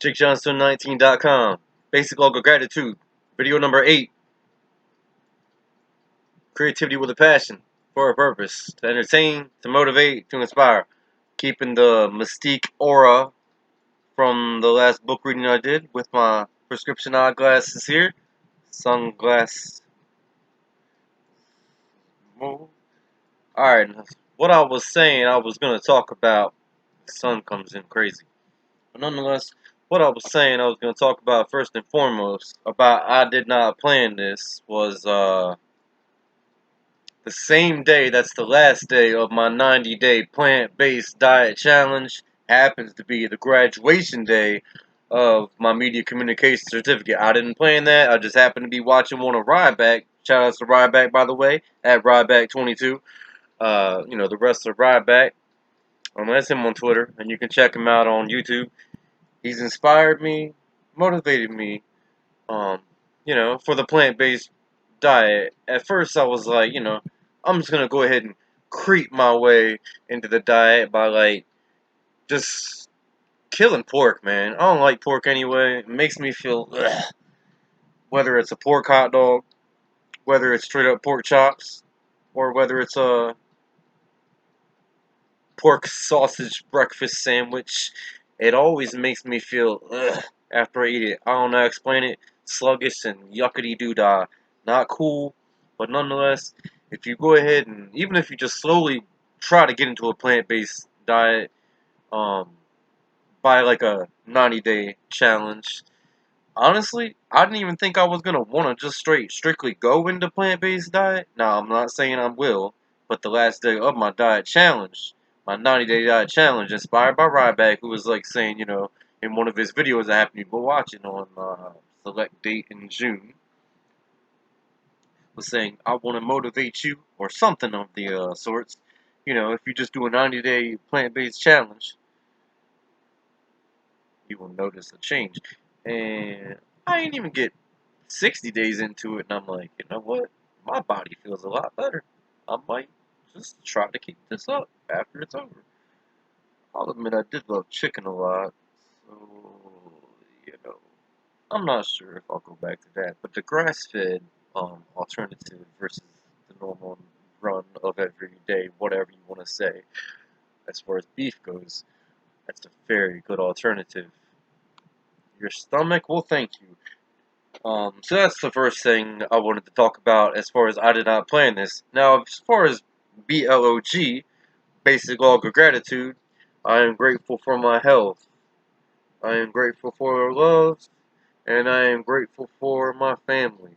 JakeJohnson19.com. Basic Logo Gratitude. Video number 8. Creativity with a passion. For a purpose. To entertain, to motivate, to inspire. Keeping the mystique aura from the last book reading I did with my prescription eyeglasses here. Sunglass. Alright, what I was saying I was going to talk about. The sun comes in crazy. But nonetheless, what I was saying I was going to talk about first and foremost about I did not plan this was the same day that's the last day of my 90-day plant-based diet challenge happens to be the graduation day of my media communication certificate. I didn't plan that. I just happened to be watching one of Ryback. Shout out to Ryback, by the way, at Ryback22. The rest of Ryback. That's him on Twitter, and you can check him out on YouTube. He's inspired me, motivated me, for the plant-based diet. At first, I was like, I'm just gonna go ahead and creep my way into the diet by just killing pork, man. I don't like pork anyway. It makes me feel ugh. Whether it's a pork hot dog, whether it's straight up pork chops, or whether it's a pork sausage breakfast sandwich. It always makes me feel ugh after I eat it. I don't know how to explain it. Sluggish and yuckety doo-dah. Not cool, but nonetheless, if you go ahead and, even if you just slowly try to get into a plant-based diet, by like a 90-day challenge, honestly, I didn't even think I was going to want to just strictly go into plant-based diet. Now, I'm not saying I will, but the last day of my diet challenge, my 90-day diet challenge, inspired by Ryback, who was saying, in one of his videos I happened to be watching on select date in June, was saying, I want to motivate you, or something of the sorts. If you just do a 90-day plant-based challenge, you will notice a change. And I didn't even get 60 days into it, and I'm like, you know what? My body feels a lot better. I might just try to keep this up after it's over. I'll admit I did love chicken a lot, so, I'm not sure if I'll go back to that. But the grass-fed alternative versus the normal run of every day, whatever you want to say, as far as beef goes, that's a very good alternative. Your stomach will thank you. So that's the first thing I wanted to talk about as far as I did not plan this. Now, as far as BLOG, Basic Log of Gratitude, I am grateful for my health. I am grateful for love, and I am grateful for my family.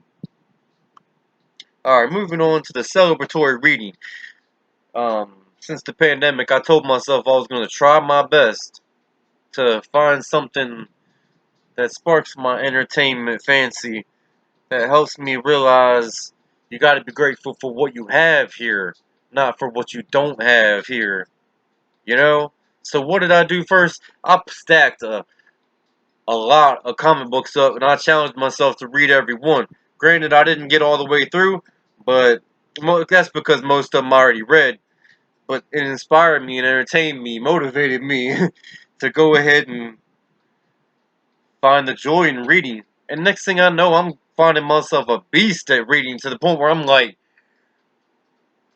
Alright, moving on to the celebratory reading. Since the pandemic, I told myself I was going to try my best to find something that sparks my entertainment fancy, that helps me realize you got to be grateful for what you have here, not for what you don't have here. So what did I do first? I stacked a lot of comic books up, and I challenged myself to read every one. Granted, I didn't get all the way through, but that's because most of them I already read. But it inspired me and entertained me, motivated me to go ahead and find the joy in reading. And next thing I know, I'm finding myself a beast at reading, to the point where I'm like,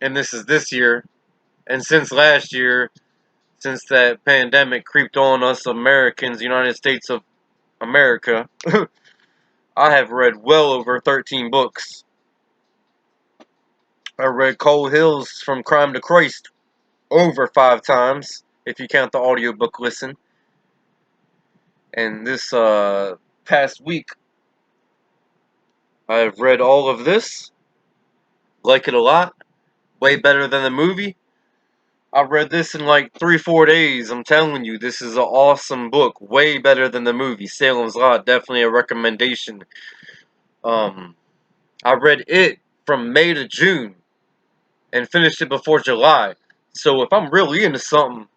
and this is this year, and since last year, since that pandemic creeped on us Americans, United States of America, I have read well over 13 books. I read Cold Hills from Crime to Christ over 5 times, if you count the audiobook listen. And this past week, I've read all of this, like it a lot, way better than the movie. I read this in like 3-4 days. I'm telling you, this is an awesome book. Way better than the movie. Salem's Lot, definitely a recommendation. I read it from May to June and finished it before July. So if I'm really into something,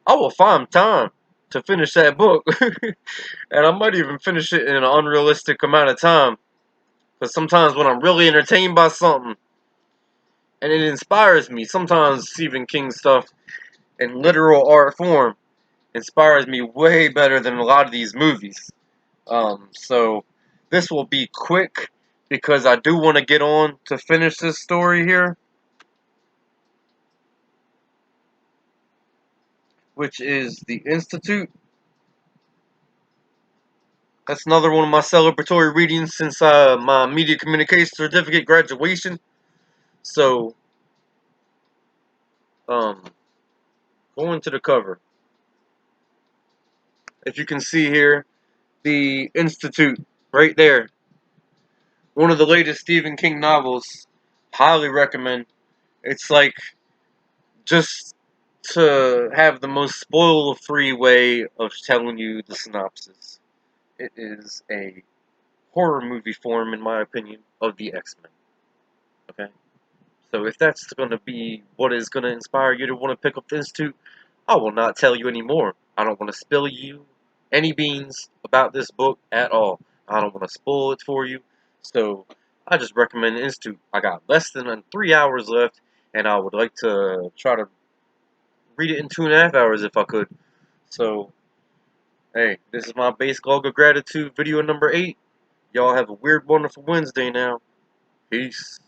I will find time to finish that book. And I might even finish it in an unrealistic amount of time. Because sometimes when I'm really entertained by something, and it inspires me, sometimes Stephen King stuff in literal art form, inspires me way better than a lot of these movies. So this will be quick because I do want to get on to finish this story here, which is The Institute. That's another one of my celebratory readings since my media communication certificate graduation. So, um, going to the cover. If you can see here, The Institute, right there. One of the latest Stephen King novels. Highly recommend. It's like just to have the most spoiler-free way of telling you the synopsis. It is a horror movie form, in my opinion, of the X-Men. Okay? So if that's going to be what is going to inspire you to want to pick up the Institute, I will not tell you anymore. I don't want to spill you any beans about this book at all. I don't want to spoil it for you. So I just recommend the Institute. I got less than 3 hours left, and I would like to try to read it in 2.5 hours if I could. So, hey, this is my base log of gratitude video number 8. Y'all have a weird, wonderful Wednesday now. Peace.